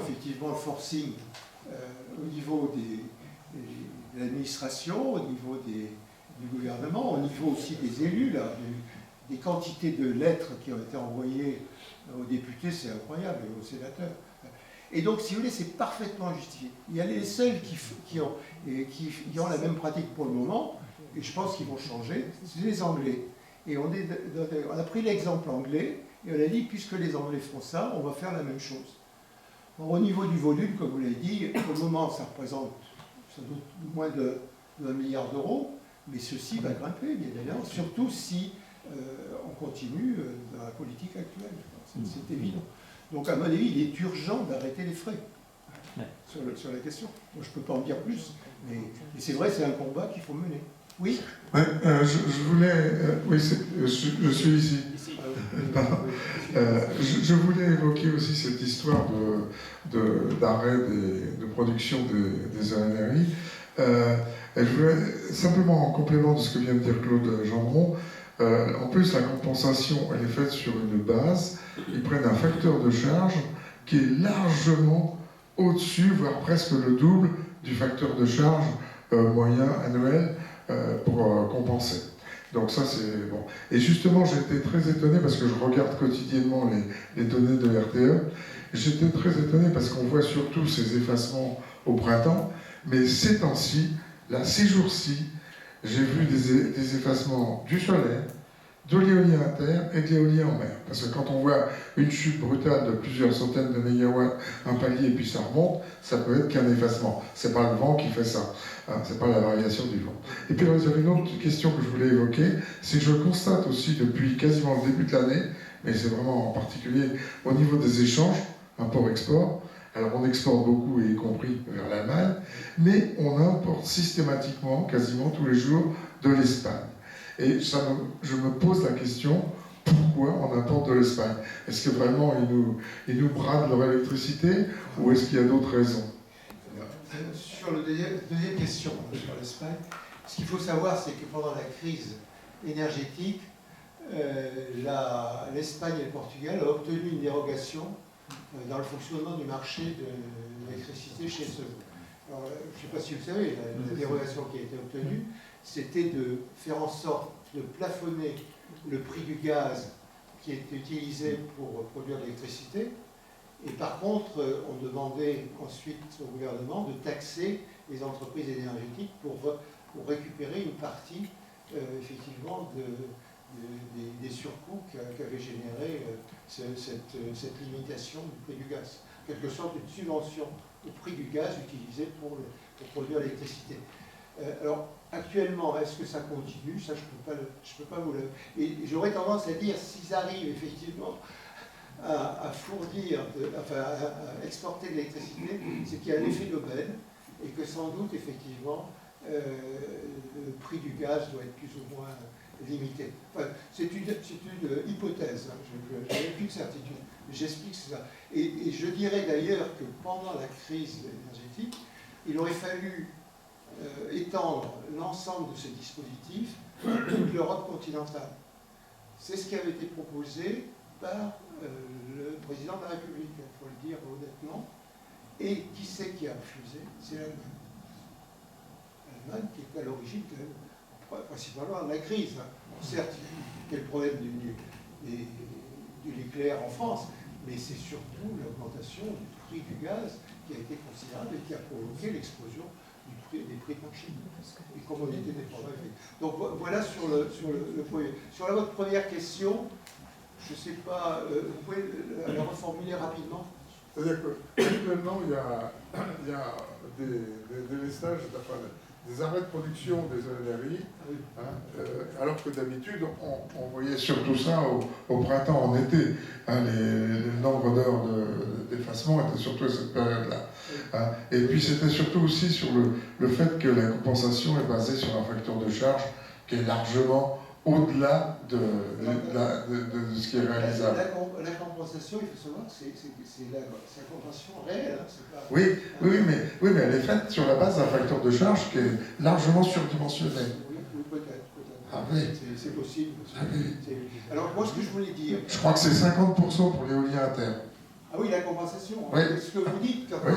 effectivement le forcing au niveau de l'administration, au niveau du gouvernement, au niveau aussi des élus. Là, des quantités de lettres qui ont été envoyées aux députés, c'est incroyable, et aux sénateurs. Et donc, si vous voulez, c'est parfaitement justifié. Il y a les seuls qui ont la même pratique pour le moment, et je pense qu'ils vont changer, c'est les Anglais. Et on a pris l'exemple anglais, et on a dit, puisque les Anglais font ça, on va faire la même chose. Alors, au niveau du volume, comme vous l'avez dit, pour le moment, ça représente sans doute moins de 1 milliard d'euros, mais ceci va grimper, bien évidemment, surtout si on continue dans la politique actuelle. C'est évident. Donc, à mon avis, il est urgent d'arrêter les frais sur la question. Moi, je ne peux pas en dire plus, mais c'est vrai, c'est un combat qu'il faut mener. Oui. Ouais, je voulais... oui, je suis ici. Je voulais évoquer aussi cette histoire d'arrêt de production des ENRI. Et je voulais, simplement en complément de ce que vient de dire Claude Gendron, en plus la compensation elle est faite sur une base, ils prennent un facteur de charge qui est largement au-dessus, voire presque le double du facteur de charge moyen annuel pour compenser. Donc ça c'est bon. Et justement j'ai été très étonné parce que je regarde quotidiennement les données de RTE. J'étais très étonné parce qu'on voit surtout ces effacements au printemps, mais ces temps-ci, là, ces jours-ci, j'ai vu des effacements du solaire, de l'éolien à terre et de l'éolien en mer. Parce que quand on voit une chute brutale de plusieurs centaines de mégawatts, un palier, et puis ça remonte, ça peut être qu'un effacement. C'est pas le vent qui fait ça. Hein, c'est pas la variation du vent. Et puis il y avait une autre question que je voulais évoquer, c'est que je constate aussi depuis quasiment le début de l'année, mais c'est vraiment en particulier au niveau des échanges, import-export. Alors on exporte beaucoup, y compris vers l'Allemagne, mais on importe systématiquement, quasiment tous les jours, de l'Espagne. Et je me pose la question, pourquoi on importe de l'Espagne? Est-ce que vraiment ils nous bradent leur électricité, ou est-ce qu'il y a d'autres raisons? Sur la deuxième question, sur l'Espagne, ce qu'il faut savoir, c'est que pendant la crise énergétique, l'Espagne et le Portugal ont obtenu une dérogation dans le fonctionnement du marché de l'électricité chez eux. Alors, je ne sais pas si vous savez, la dérogation qui a été obtenue, c'était de faire en sorte de plafonner le prix du gaz qui était utilisé pour produire de l'électricité. Et par contre, on demandait ensuite au gouvernement de taxer les entreprises énergétiques pour récupérer une partie, effectivement, des surcoûts qu'avait généré cette limitation du prix du gaz. En quelque sorte, une subvention au prix du gaz utilisé pour produire l'électricité. Alors, actuellement, est-ce que ça continue? Ça, je peux pas vous le... Et j'aurais tendance à dire, s'ils arrivent effectivement à fournir, à exporter de l'électricité, c'est qu'il y a un effet d'aubaine et que sans doute, effectivement, le prix du gaz doit être plus ou moins limité. Enfin, c'est une hypothèse, hein, je n'ai plus de certitude, mais j'explique ça. Et je dirais d'ailleurs que pendant la crise énergétique, il aurait fallu étendre l'ensemble de ces dispositifs à toute l'Europe continentale. C'est ce qui avait été proposé par le président de la République, il faut le dire honnêtement. Et qui c'est qui a refusé? C'est l'Allemagne. L'Allemagne qui est à l'origine principalement de la crise. Certes, il y a le problème du nucléaire en France, mais c'est surtout l'augmentation du prix du gaz qui a été considérable et qui a provoqué l'explosion des prix de marché. Et comme on était dépendant. Donc voilà sur le premier. Sur votre première question, je ne sais pas, vous pouvez la reformuler rapidement? C'est-à-dire qu'actuellement, il y a des délestages, des arrêts de production des ENRI, hein, alors que d'habitude, on voyait surtout ça au printemps, en été. Hein, le nombre d'heures d'effacement était surtout à cette période-là. Hein. Et puis c'était surtout aussi sur le fait que la compensation est basée sur un facteur de charge qui est largement au-delà de ce qui est réalisable. La compensation, il faut savoir que c'est la compensation réelle. Hein, pas... Oui, mais elle est faite sur la base d'un facteur de charge qui est largement surdimensionné. Oui, peut-être. Ah oui. C'est possible. Ah oui. Alors, moi, ce que je voulais dire... Je crois que c'est 50% pour l'éolien à terre. Ah oui, la compensation. Oui. Ce que vous dites. Oui.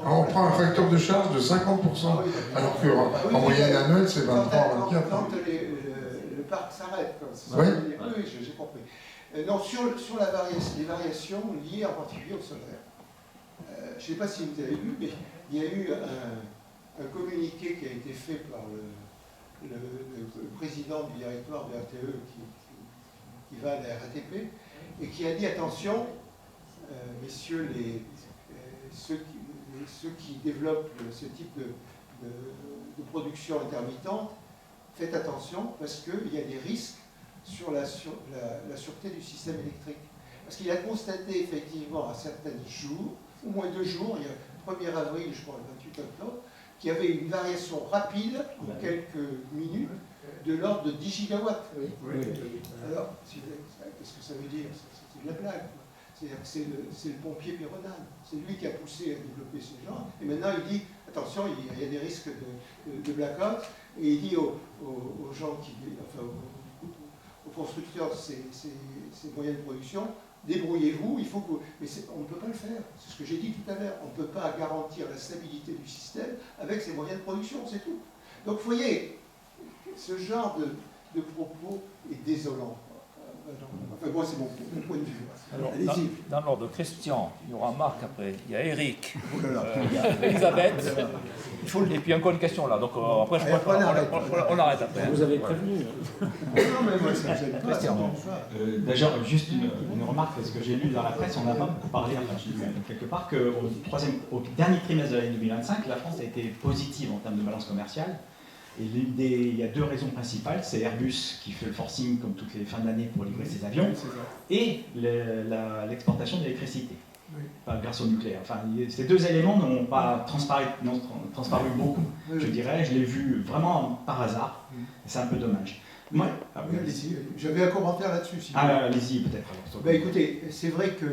On prend un facteur de charge de 50%, alors qu'en moyenne annuelle, c'est 23 à 24. Quand le parc s'arrête. Oui. Oui, j'ai compris. Non, sur les variations liées en particulier au solaire. Je ne sais pas si vous avez vu, mais il y a eu un communiqué qui a été fait par le président du directoire de RTE qui va à la RATP et qui a dit attention, messieurs ceux qui développent ce type de production intermittente, faites attention parce qu'il y a des risques sur la sûreté du système électrique. Parce qu'il a constaté effectivement à certains jours, au moins 2 jours, il y a le 1er avril, je crois le 28 octobre, qu'il y avait une variation rapide en quelques minutes de l'ordre de 10 gigawatts. Oui. Alors, qu'est-ce que ça veut dire? C'est de la blague. C'est-à-dire que c'est le pompier pyronane. C'est lui qui a poussé à développer ces gens. Et maintenant, il dit, attention, il y a des risques de blackout. Et il dit aux gens aux constructeurs de ces moyens de production, débrouillez-vous, mais on ne peut pas le faire. C'est ce que j'ai dit tout à l'heure. On ne peut pas garantir la stabilité du système avec ces moyens de production, c'est tout. Donc, vous voyez, ce genre de propos est désolant. Enfin, moi, c'est mon point de vue. Alors, dans l'ordre de Christian, il y aura Marc après, il y a Eric, il y a Elisabeth, et puis encore une question là. Donc après, je crois qu'on arrête après. Vous avez prévenu. Non, mais moi, ça me Christian. D'ailleurs, juste une remarque, parce que j'ai lu dans la presse, on n'a pas beaucoup parlé, enfin j'ai lu quelque part, qu'au dernier trimestre de l'année 2025, la France a été positive en termes de balance commerciale. Et il y a 2 raisons principales, c'est Airbus qui fait le forcing comme toutes les fins d'année pour livrer ses avions, et l'exportation d'électricité, grâce au nucléaire. Enfin, ces 2 éléments n'ont pas transparu beaucoup, je dirais. Je l'ai vu vraiment par hasard, c'est un peu dommage. Oui, allez-y. J'avais un commentaire là-dessus. Si allez-y peut-être. Écoutez, c'est vrai que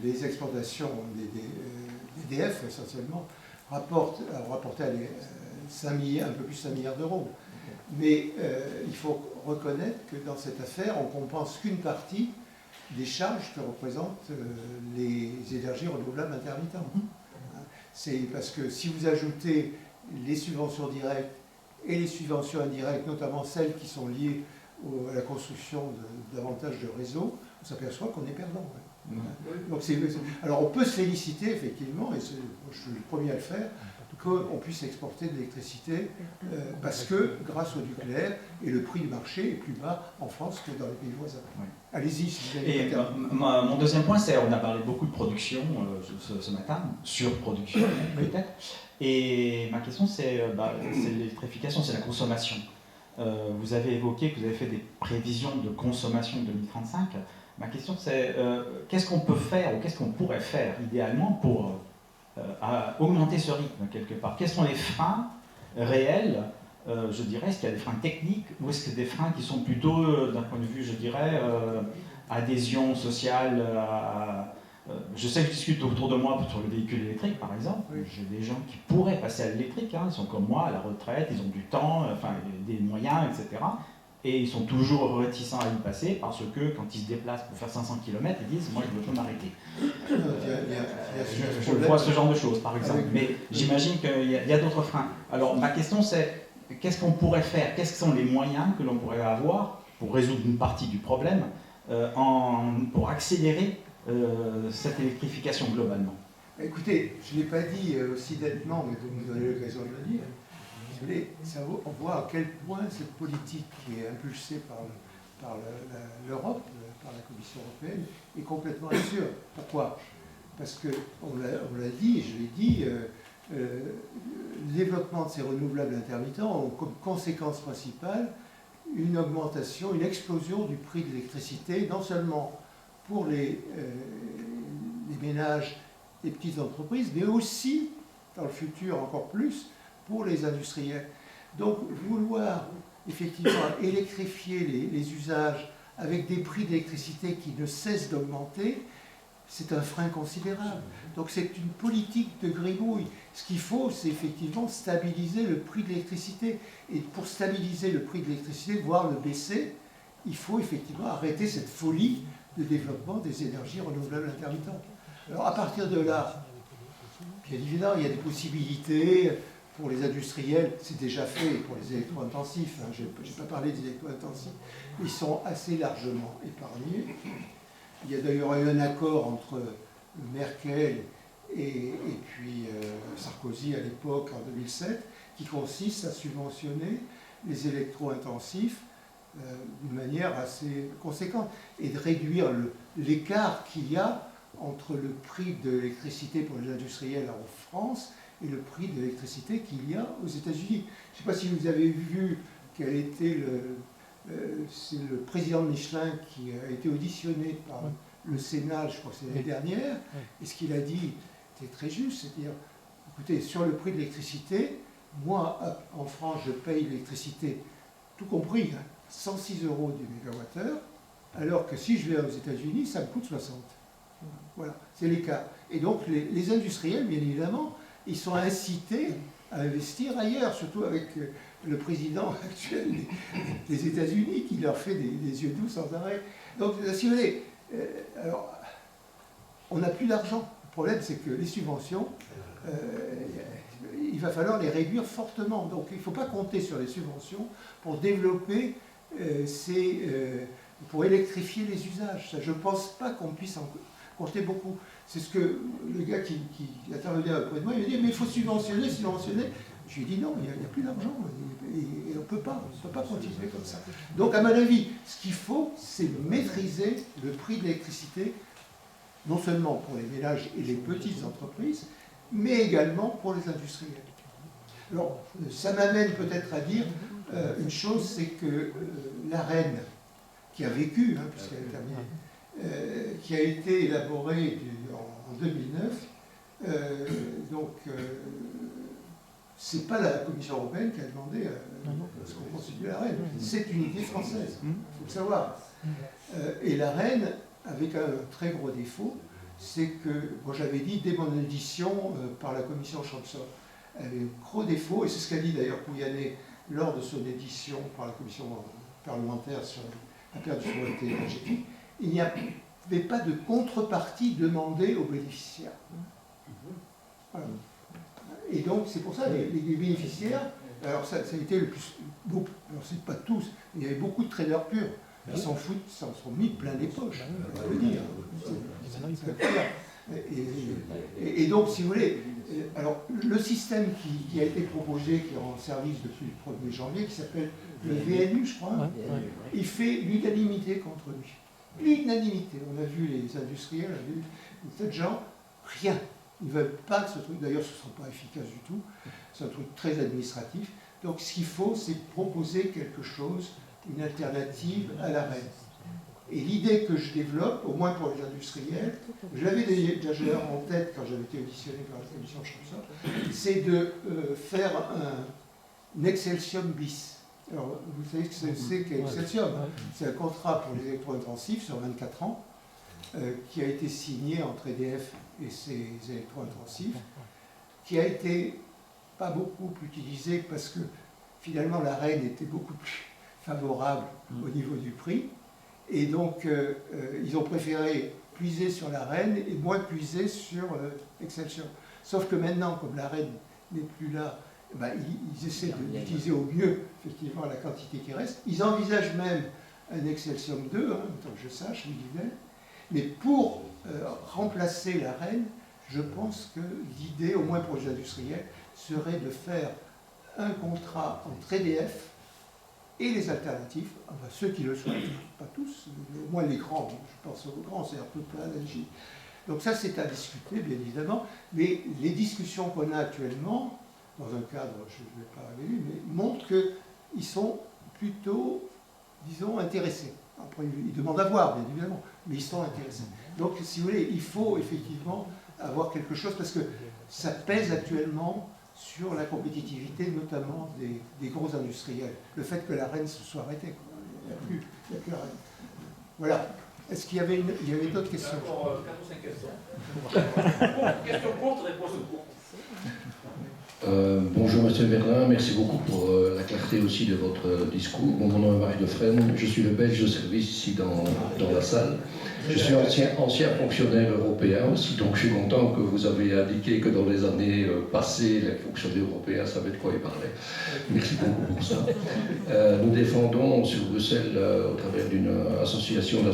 les exportations d'EDF, essentiellement, rapportaient un peu plus de 5 milliards d'euros. Mais il faut reconnaître que dans cette affaire, on compense qu'une partie des charges que représentent les énergies renouvelables intermittentes. C'est parce que si vous ajoutez les subventions directes et les subventions indirectes, notamment celles qui sont liées à la construction de davantage de réseaux, on s'aperçoit qu'on est perdant. Donc alors on peut se féliciter effectivement, et je suis le premier à le faire, qu'on puisse exporter de l'électricité parce que grâce au nucléaire et le prix du marché est plus bas en France que dans les pays voisins. Oui. Allez-y si vous avez mon deuxième point, c'est on a parlé beaucoup de production ce matin, surproduction peut-être, et ma question c'est l'électrification, c'est la consommation. Vous avez évoqué que vous avez fait des prévisions de consommation 2035. Ma question c'est qu'est-ce qu'on peut faire ou qu'est-ce qu'on pourrait faire idéalement pour augmenter ce rythme quelque part? Quels sont les freins réels, je dirais? Est-ce qu'il y a des freins techniques ou est-ce qu'il y a des freins qui sont plutôt d'un point de vue, je dirais, adhésion sociale je sais que je discute autour de moi sur le véhicule électrique par exemple. Oui. J'ai des gens qui pourraient passer à l'électrique, ils sont comme moi à la retraite, ils ont du temps, des moyens, etc. Et ils sont toujours réticents à y passer parce que quand ils se déplacent pour faire 500 km, ils disent « moi je veux pas m'arrêter ». Je vois ce genre de choses par exemple, mais j'imagine qu'il y a d'autres freins. Alors ma question c'est, qu'est-ce qu'on pourrait faire? Quels sont les moyens que l'on pourrait avoir pour résoudre une partie du problème, pour accélérer cette électrification globalement? Écoutez, je ne l'ai pas dit aussi nettement, mais vous me donnez l'occasion de le dire. On voit à quel point cette politique qui est impulsée par l'Europe, par la Commission européenne, est complètement absurde. Pourquoi? Parce qu'on l'a dit, et je l'ai dit, le développement de ces renouvelables intermittents ont comme conséquence principale une augmentation, une explosion du prix de l'électricité, non seulement pour les ménages et petites entreprises, mais aussi, dans le futur encore plus, pour les industriels. Donc, vouloir effectivement électrifier les usages avec des prix d'électricité qui ne cessent d'augmenter, c'est un frein considérable. Donc, c'est une politique de gribouille. Ce qu'il faut, c'est effectivement stabiliser le prix de l'électricité. Et pour stabiliser le prix de l'électricité, voire le baisser, il faut effectivement arrêter cette folie de développement des énergies renouvelables intermittentes. Alors à partir de là, bien évidemment, il y a des possibilités pour les industriels, c'est déjà fait pour les électro-intensifs, hein, je n'ai pas parlé des électro-intensifs, ils sont assez largement épargnés. Il y a d'ailleurs eu un accord entre Merkel et puis Sarkozy à l'époque, en 2007, qui consiste à subventionner les électro-intensifs d'une manière assez conséquente et de réduire l'écart qu'il y a entre le prix de l'électricité pour les industriels en France et le prix de l'électricité qu'il y a aux États-Unis. Je ne sais pas si vous avez vu quel était c'est le président de Michelin qui a été auditionné par le Sénat, je crois que c'est l'année dernière, et ce qu'il a dit était très juste, c'est-à-dire, écoutez, sur le prix de l'électricité, moi, en France, je paye l'électricité, tout compris, hein, 106 € du mégawattheure, alors que si je vais aux États-Unis, ça me coûte 60. Voilà, c'est l'écart. Et donc, les industriels, bien évidemment, ils sont incités à investir ailleurs, surtout avec le président actuel des États-Unis qui leur fait des yeux doux sans arrêt. Donc, si vous voulez, alors, on n'a plus d'argent. Le problème, c'est que les subventions, il va falloir les réduire fortement. Donc, il ne faut pas compter sur les subventions pour développer pour électrifier les usages. Ça, je ne pense pas qu'on puisse en compter beaucoup. C'est ce que le gars qui intervenait auprès de moi, il m'a dit, mais il faut subventionner. Je lui ai dit non, il n'y a plus d'argent, et on ne peut pas continuer comme ça. Donc, à mon avis, ce qu'il faut, c'est maîtriser le prix de l'électricité, non seulement pour les ménages et les petites entreprises, mais également pour les industriels. Alors, ça m'amène peut-être à dire une chose, c'est que la reine, qui a vécu, hein, puisqu'elle est terminée, qui a été élaborée en 2009, c'est pas la Commission européenne qui a demandé ce qu'on constitue la reine, c'est une idée française, il faut le savoir. Et la reine, avec un très gros défaut, c'est que, moi j'avais dit dès mon édition par la Commission Champsaur, elle avait un gros défaut, et c'est ce qu'a dit d'ailleurs Pouyanné lors de son édition par la Commission parlementaire sur la perte de souveraineté énergétique, il n'y avait pas de contrepartie demandée aux bénéficiaires. Voilà. Et donc, c'est pour ça que les bénéficiaires, alors ça a été le plus beau, alors c'est pas tous, il y avait beaucoup de traders purs qui s'en foutent, s'en sont mis plein les poches, on va le dire. Et donc, si vous voulez, alors le système qui a été proposé, qui est en service depuis le 1er janvier, qui s'appelle le VNU, je crois, il fait l'unanimité contre lui. L'unanimité. On a vu les industriels, on a vu des tas de gens, rien. Ils ne veulent pas de ce truc, d'ailleurs ce ne sera pas efficace du tout, c'est un truc très administratif. Donc ce qu'il faut, c'est proposer quelque chose, une alternative à la reine. Et l'idée que je développe, au moins pour les industriels, je l'avais déjà en tête quand j'avais été auditionné par la Commission Champsaur, c'est de faire un Excelsium bis. Alors, vous savez ce que c'est qu'Excelsium? C'est un contrat pour les électro-intensifs sur 24 ans, qui a été signé entre EDF et ses électro-intensifs, qui a été pas beaucoup utilisé parce que finalement la reine était beaucoup plus favorable au niveau du prix. Et donc, ils ont préféré puiser sur la reine et moins puiser sur Excelsior. Sauf que maintenant, comme la reine n'est plus là, ils essaient d'utiliser au mieux, effectivement, la quantité qui reste. Ils envisagent même un Excelsium 2, tant que je sache, mais pour remplacer la reine, je pense que l'idée, au moins pour les industriels, serait de faire un contrat entre EDF et les alternatifs, enfin ceux qui le souhaitent, pas tous, au moins les grands, je pense aux grands, c'est un peu plein d'énergie. Donc ça c'est à discuter bien évidemment, mais les discussions qu'on a actuellement, dans un cadre, je ne vais pas révéler, mais montrent qu'ils sont plutôt, disons, intéressés. Après ils demandent à voir bien évidemment, mais ils sont intéressés. Donc si vous voulez, il faut effectivement avoir quelque chose, parce que ça pèse actuellement sur la compétitivité, notamment des gros industriels. Le fait que la reine se soit arrêtée, il n'y a plus la reine. Voilà. Est-ce qu'il y avait d'autres questions? Encore 4 ou 5 questions. Question courte, réponse courte. Bonjour Monsieur Merlin, merci beaucoup pour la clarté aussi de votre discours. Mon nom est Marie Defresne, je suis le Belge de service ici dans la salle. Je suis ancien fonctionnaire européen aussi, donc je suis content que vous avez indiqué que dans les années passées, les fonctionnaires européens savaient de quoi ils parlaient. Merci beaucoup pour ça. Nous défendons sur Bruxelles, au travers d'une association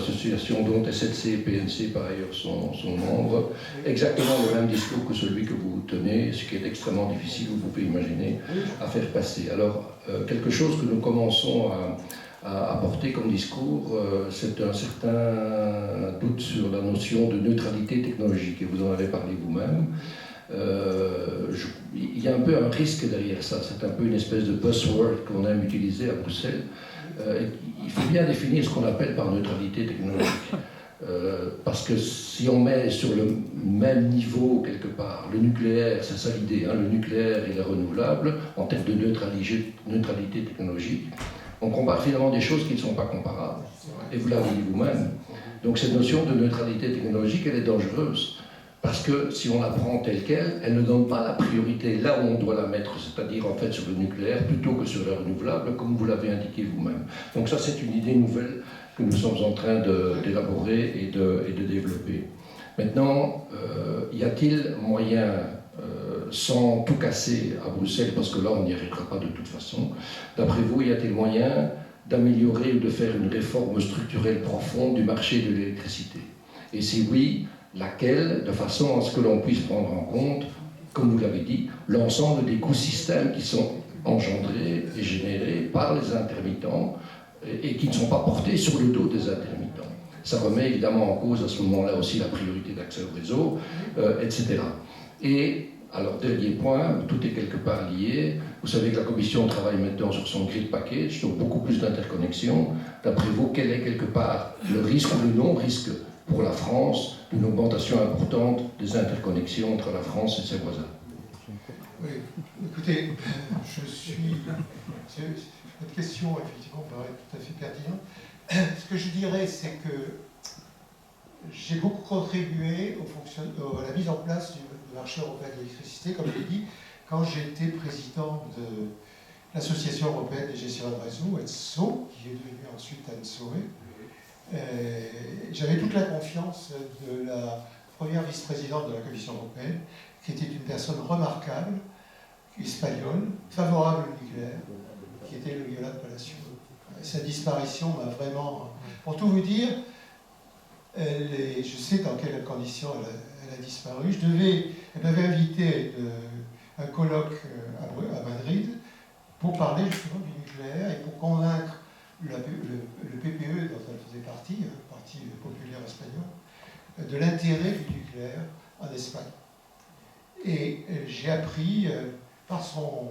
dont SNC et PNC par ailleurs sont membres, exactement le même discours que celui que vous tenez, ce qui est extrêmement difficile, vous pouvez imaginer, à faire passer. Alors, quelque chose que nous commençons à apporter comme discours, c'est un certain doute sur la notion de neutralité technologique, et vous en avez parlé vous-même. Il y a un peu un risque derrière ça, c'est un peu une espèce de buzzword qu'on aime utiliser à Bruxelles. Il faut bien définir ce qu'on appelle par neutralité technologique. Parce que si on met sur le même niveau quelque part le nucléaire, c'est ça l'idée, hein, le nucléaire et les renouvelables, en termes de neutralité technologique, on compare finalement des choses qui ne sont pas comparables. Et vous l'avez dit vous-même. Donc cette notion de neutralité technologique, elle est dangereuse. Parce que si on la prend telle qu'elle, elle ne donne pas la priorité là où on doit la mettre, c'est-à-dire en fait sur le nucléaire plutôt que sur les renouvelables, comme vous l'avez indiqué vous-même. Donc ça, c'est une idée nouvelle que nous sommes en train d'élaborer et de développer. Maintenant, y a-t-il moyen, sans tout casser à Bruxelles, parce que là on n'y arrivera pas de toute façon, d'après vous, y a-t-il moyen d'améliorer ou de faire une réforme structurelle profonde du marché de l'électricité? Et si oui, laquelle, de façon à ce que l'on puisse prendre en compte, comme vous l'avez dit, l'ensemble des coûts-systèmes qui sont engendrés et générés par les intermittents et qui ne sont pas portés sur le dos des intermittents. Ça remet évidemment en cause à ce moment-là aussi la priorité d'accès au réseau, etc. Et, alors, dernier point, tout est quelque part lié. Vous savez que la Commission travaille maintenant sur son grid package, donc beaucoup plus d'interconnexions. D'après vous, quel est quelque part le risque ou le non-risque pour la France d'une augmentation importante des interconnexions entre la France et ses voisins? Oui, écoutez, votre question, effectivement, paraît tout à fait pertinente. Ce que je dirais, c'est que j'ai beaucoup contribué à la mise en place du marché européen de l'électricité, comme je l'ai dit, quand j'étais président de l'Association européenne des gestionnaires de réseau, ETSO, qui est devenue ensuite ANSOE. J'avais toute la confiance de la première vice-présidente de la Commission européenne, qui était une personne remarquable, espagnole, favorable au nucléaire, qui était Loyola de Palacio. Sa disparition m'a vraiment... Pour tout vous dire, je sais dans quelles conditions elle a disparu. Elle m'avait invité à un colloque à Madrid pour parler justement du nucléaire et pour convaincre le PPE, dont elle faisait partie, le Parti populaire espagnol, de l'intérêt du nucléaire en Espagne. Et j'ai appris, par son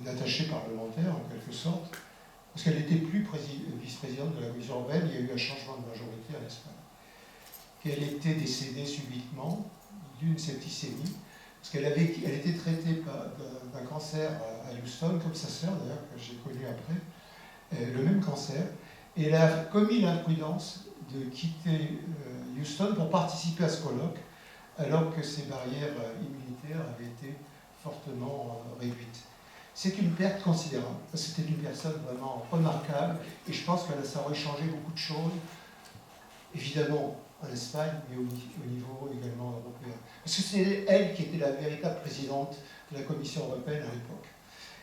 attaché parlementaire en quelque sorte, parce qu'elle n'était plus vice-présidente de la Commission européenne, il y a eu un changement de majorité en Espagne, qu'elle était décédée subitement d'une septicémie, parce qu'elle était traitée d'un cancer à Houston, comme sa sœur d'ailleurs, que j'ai connue après, le même cancer, et elle a commis l'imprudence de quitter Houston pour participer à ce colloque, alors que ses barrières immunitaires avaient été fortement réduites. C'est une perte considérable. C'était une personne vraiment remarquable, et je pense que ça aurait changé beaucoup de choses, évidemment en Espagne, mais au niveau également européen. Parce que c'est elle qui était la véritable présidente de la Commission européenne à l'époque.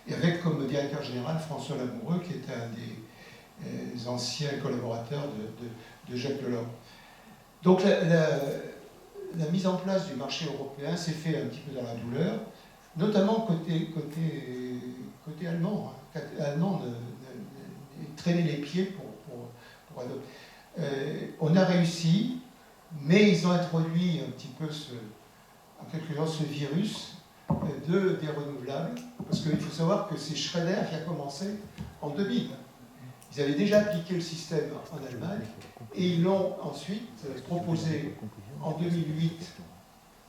Et avec comme directeur général François Lamoureux, qui était un des anciens collaborateurs de Jacques Delors. Donc la mise en place du marché européen s'est fait un petit peu dans la douleur, notamment côté allemand. Allemand traînait les pieds pour adopter. On a réussi, mais ils ont introduit un petit peu en quelque sorte ce virus des renouvelables, parce qu'il faut savoir que c'est Schröder qui a commencé en 2000. Ils avaient déjà appliqué le système en Allemagne, et ils l'ont ensuite proposé en 2008.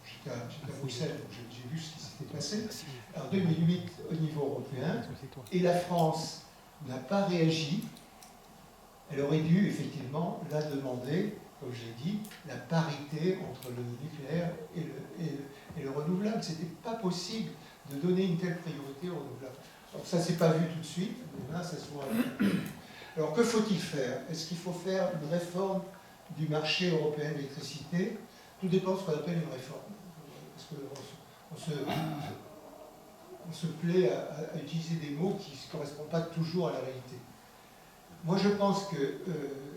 J'étais à Bruxelles, donc j'ai vu ce qui s'était passé. En 2008 au niveau européen, et la France n'a pas réagi. Elle aurait dû effectivement la demander, comme je l'ai dit, la parité entre le nucléaire et le renouvelable. Ce n'était pas possible de donner une telle priorité au renouvelable. Alors ça ne s'est pas vu tout de suite, mais là, ça se voit. Alors que faut-il faire? Est-ce qu'il faut faire une réforme du marché européen de l'électricité? Tout dépend de ce qu'on appelle une réforme. Parce qu'on se plaît à utiliser des mots qui ne correspondent pas toujours à la réalité. Moi, je pense que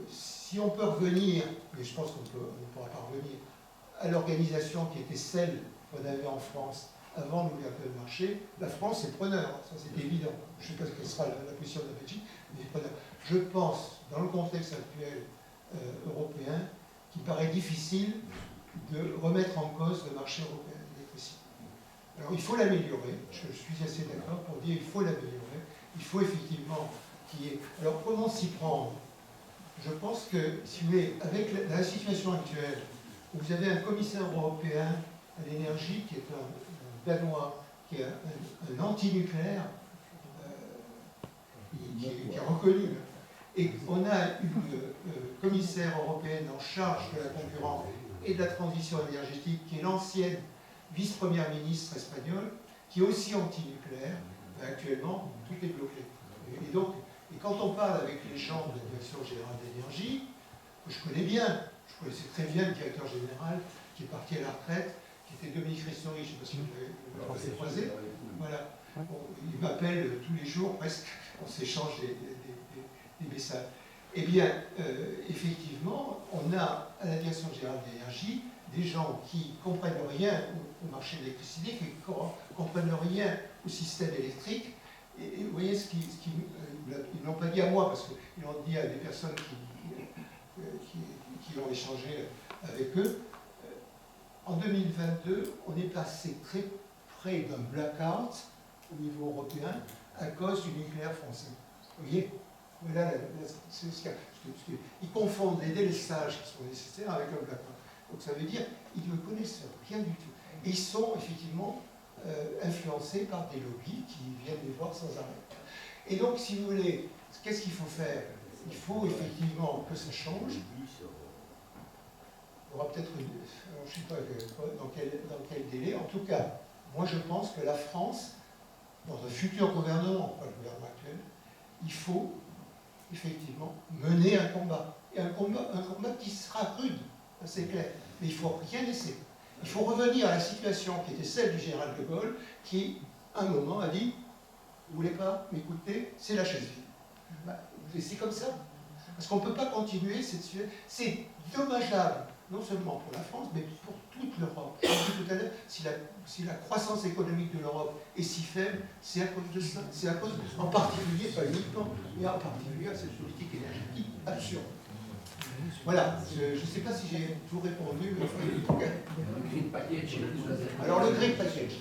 si on peut revenir, mais je pense qu'on ne pourra pas revenir, à l'organisation qui était celle qu'on avait en France avant l'ouverture du marché, la France est preneur, ça c'est évident. Je ne sais pas quelle sera la position de la Belgique, mais c'est preneur. Je pense, dans le contexte actuel européen, qu'il paraît difficile de remettre en cause le marché européen de l'électricité. Alors il faut l'améliorer, je suis assez d'accord pour dire qu'il faut l'améliorer, il faut effectivement qu'il y ait... Alors comment s'y prendre? Je pense que, si vous voulez, avec la situation actuelle, où vous avez un commissaire européen à l'énergie qui est un Danois, qui est un anti-nucléaire, qui est reconnu, et on a une commissaire européenne en charge de la concurrence et de la transition énergétique, qui est l'ancienne vice-première ministre espagnole, qui est aussi anti-nucléaire, actuellement, tout est bloqué. Et donc, quand on parle avec les gens de la Direction générale de l'énergie, que je connais bien, je connaissais très bien le directeur général qui est parti à la retraite, qui était Dominique Ristori, je ne sais pas si vous l'avez croisé. Voilà. Bon, il m'appelle tous les jours, presque, on s'échange des messages. Eh bien, effectivement, on a à la Direction générale de l'énergie des gens qui ne comprennent rien au marché de l'électricité, qui ne comprennent rien au système électrique. Et vous voyez ils ne l'ont pas dit à moi, parce qu'ils l'ont dit à des personnes qui ont échangé avec eux. En 2022, on est passé très près d'un blackout au niveau européen à cause du nucléaire français. Vous voyez? Voilà, ils confondent les délestages qui sont nécessaires avec un blackout. Donc ça veut dire qu'ils ne connaissent rien du tout. Et ils sont effectivement influencés par des lobbies qui viennent les voir sans arrêt. Et donc, si vous voulez, qu'est-ce qu'il faut faire? Il faut effectivement que ça change. Il y aura peut-être, je ne sais pas dans quel délai. En tout cas, moi je pense que la France, dans un futur gouvernement, pas le gouvernement actuel, il faut effectivement mener un combat. Et un combat qui sera rude, c'est clair. Mais il ne faut rien laisser. Il faut revenir à la situation qui était celle du général de Gaulle, qui, à un moment, a dit « Vous ne voulez pas m'écouter, c'est la chaise vide. » C'est comme ça. Parce qu'on ne peut pas continuer cette situation. C'est dommageable, non seulement pour la France, mais pour toute l'Europe. J'ai dit tout à l'heure, si la croissance économique de l'Europe est si faible, c'est à cause de ça. C'est à cause, en particulier, pas uniquement, mais en particulier à cette politique énergétique absurde. Voilà, je ne sais pas si j'ai tout répondu. Alors le Green Package,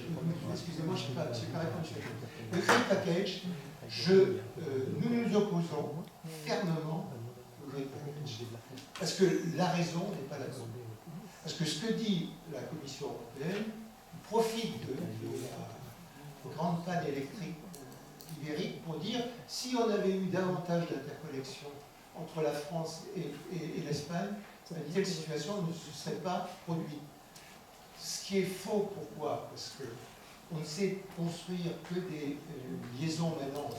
excusez-moi, je n'ai pas répondu. Le Green Package, nous nous opposons fermement au Green Package. Parce que la raison n'est pas la bonne. Parce que ce que dit la Commission européenne profite de la grande panne électrique ibérique pour dire si on avait eu davantage d'interconnexions entre la France et l'Espagne, une telle situation ne se serait pas produite. Ce qui est faux, pourquoi? Parce qu'on ne sait construire que des liaisons maintenant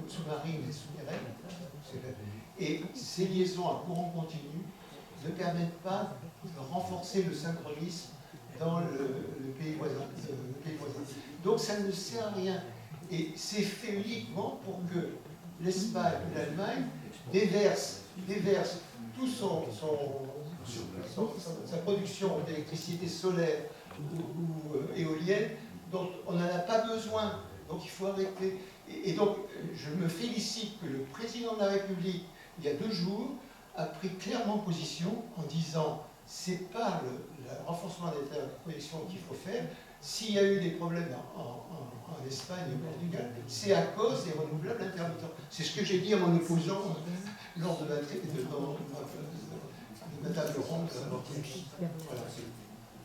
sous-marines et sous-marines, et ces liaisons à courant continu ne permettent pas de renforcer le synchronisme dans le pays voisin. Donc ça ne sert à rien. Et c'est fait uniquement pour que l'Espagne ou l'Allemagne déverse toute sa production d'électricité solaire ou éolienne dont on n'en a pas besoin. Donc il faut arrêter. Et donc je me félicite que le président de la République, il y a 2 jours, a pris clairement position en disant c'est pas le renforcement des interconnexions qu'il faut faire. S'il y a eu des problèmes en Espagne et au Portugal, c'est à cause des renouvelables intermittents. C'est ce que j'ai dit à mon opposant lors de ma table ronde.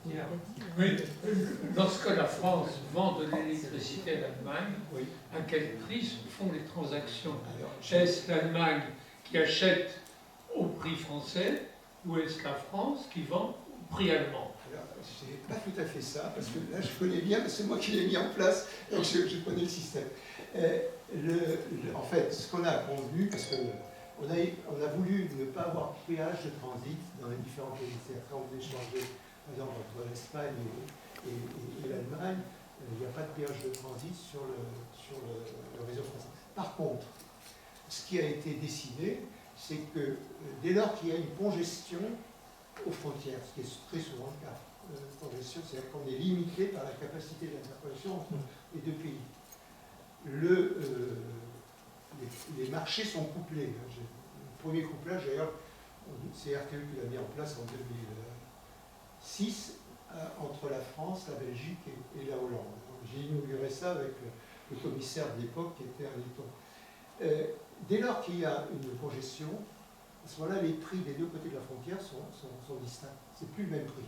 Voilà. Oui, lorsque la France vend de l'électricité à l'Allemagne, à quel prix se font les transactions? Est-ce l'Allemagne qui achète au prix français ou est-ce la France qui vend au prix allemand? Alors, c'est pas tout à fait ça, parce que là, je connais bien, mais c'est moi qui l'ai mis en place, donc je connais le système. En fait, ce qu'on a convenu, parce qu'on a voulu ne pas avoir de péage de transit dans les différents pays. C'est-à-dire quand vous échangez, par exemple, entre l'Espagne et l'Allemagne, il n'y a pas de péage de transit sur le réseau français. Par contre, ce qui a été décidé, c'est que dès lors qu'il y a une congestion aux frontières, ce qui est très souvent le cas, congestion, c'est-à-dire qu'on est limité par la capacité d'interconnexion entre les deux pays. Les marchés sont couplés. Le premier couplage, d'ailleurs, c'est RTE qui l'a mis en place en 2006 entre la France, la Belgique et la Hollande. J'ai inauguré ça avec le commissaire de l'époque qui était un letton. Dès lors qu'il y a une congestion, à ce moment-là, les prix des deux côtés de la frontière sont distincts. C'est plus le même prix.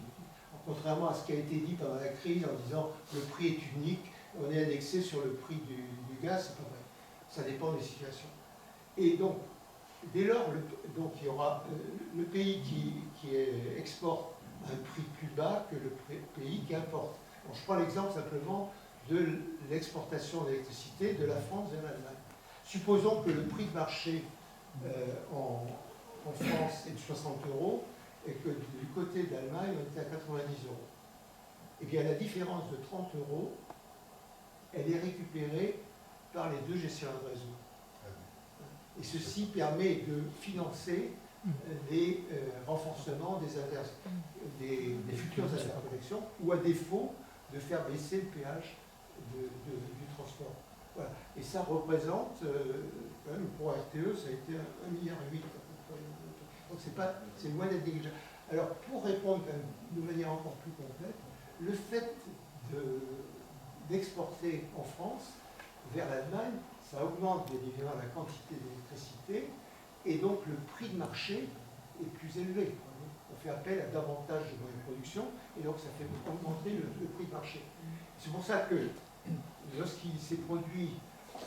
Contrairement à ce qui a été dit pendant la crise en disant le prix est unique, on est indexé sur le prix du gaz, c'est pas vrai. Ça dépend des situations. Et donc, dès lors, il y aura le pays qui exporte à un prix plus bas que le pays qui importe. Bon, je prends l'exemple simplement de l'exportation d'électricité de la France vers l'Allemagne. Supposons que le prix de marché en France est de 60 € et que du côté de l'Allemagne, on est à 90 €. Eh bien, la différence de 30 €, elle est récupérée par les deux gestionnaires de réseau. Et ceci permet de financer les renforcements des futures interconnexions ou à défaut de faire baisser le péage du transport. Voilà. Et ça représente, quand même, pour RTE, ça a été 1,8 milliard. Donc c'est loin d'être négligeable. Alors, pour répondre quand même de manière encore plus complète, le fait d'exporter en France vers l'Allemagne, ça augmente bien évidemment la quantité d'électricité et donc le prix de marché est plus élevé. On fait appel à davantage de moyens de production et donc ça fait augmenter le prix de marché. C'est pour ça que lorsqu'il s'est produit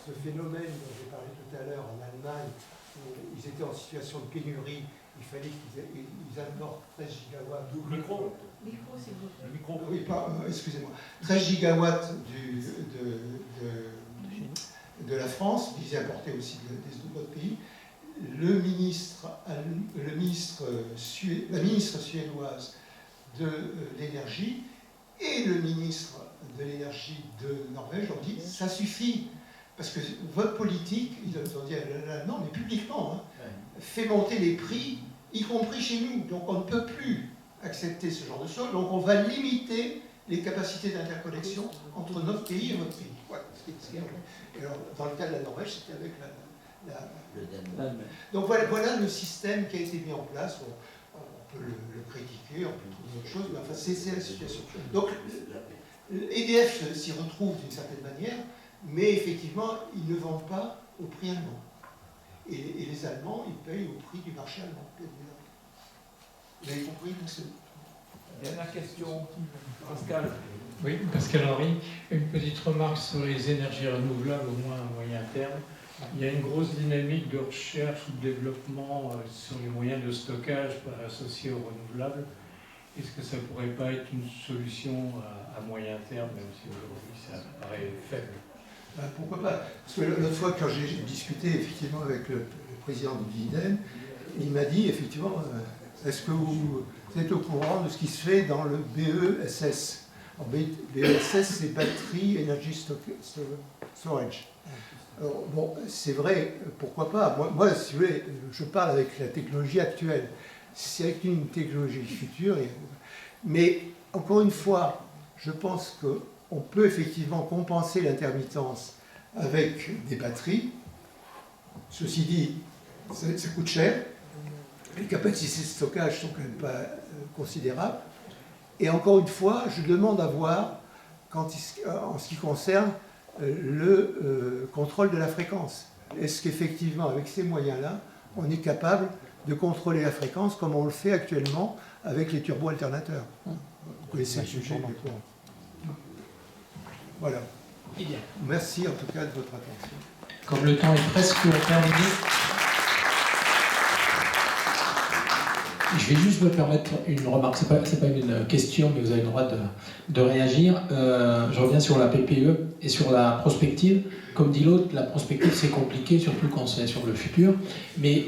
ce phénomène dont j'ai parlé tout à l'heure en Allemagne, où ils étaient en situation de pénurie, il fallait qu'ils apportent 13 gigawatts. Micro, c'est vous. le micro. Oui, excusez-moi. 13 gigawatts de la France, ils apportaient aussi des autres pays. La ministre suédoise de l'énergie et le ministre de l'énergie de Norvège ont dit ça suffit. Parce que votre politique, ils ont dit non, mais publiquement, fait monter les prix, y compris chez nous. Donc on ne peut plus accepter ce genre de choses. Donc on va limiter les capacités d'interconnexion entre notre pays et votre pays. Voilà. Et alors, dans le cas de la Norvège, c'était avec Donc voilà le système qui a été mis en place. On peut le critiquer, on peut trouver autre chose, mais enfin c'est la situation. Donc EDF s'y retrouve d'une certaine manière, mais effectivement, ils ne vendent pas au prix allemand. Et les Allemands, ils payent au prix du marché allemand. Vous avez compris? Dernière question, Pascal. Oui, Pascal Henry, une petite remarque sur les énergies renouvelables, au moins à moyen terme. Il y a une grosse dynamique de recherche ou de développement sur les moyens de stockage associés aux renouvelables. Est-ce que ça ne pourrait pas être une solution à moyen terme, même si aujourd'hui ça paraît faible? Pourquoi pas? Parce que l'autre fois, quand j'ai discuté effectivement avec le président du Dividende, il m'a dit effectivement, est-ce que vous êtes au courant de ce qui se fait dans le BESS? BESS, c'est Battery Energy Storage. Alors, bon, c'est vrai, pourquoi pas? Moi, si vous voulez, je parle avec la technologie actuelle. C'est avec une technologie future. Mais, encore une fois, je pense qu'on peut effectivement compenser l'intermittence avec des batteries. Ceci dit, ça coûte cher. Les capacités de stockage sont quand même pas considérables. Et encore une fois, je demande à voir, en ce qui concerne le contrôle de la fréquence. Est-ce qu'effectivement, avec ces moyens-là, on est capable de contrôler la fréquence comme on le fait actuellement avec les turbo-alternateurs? Vous connaissez le sujet, voilà. Merci en tout cas de votre attention. Comme le temps est presque terminé, Je vais juste me permettre une remarque, c'est pas une question, mais vous avez le droit de réagir. Je reviens sur la PPE et sur la prospective. Comme dit l'autre, la prospective c'est compliqué, surtout quand c'est sur le futur. Mais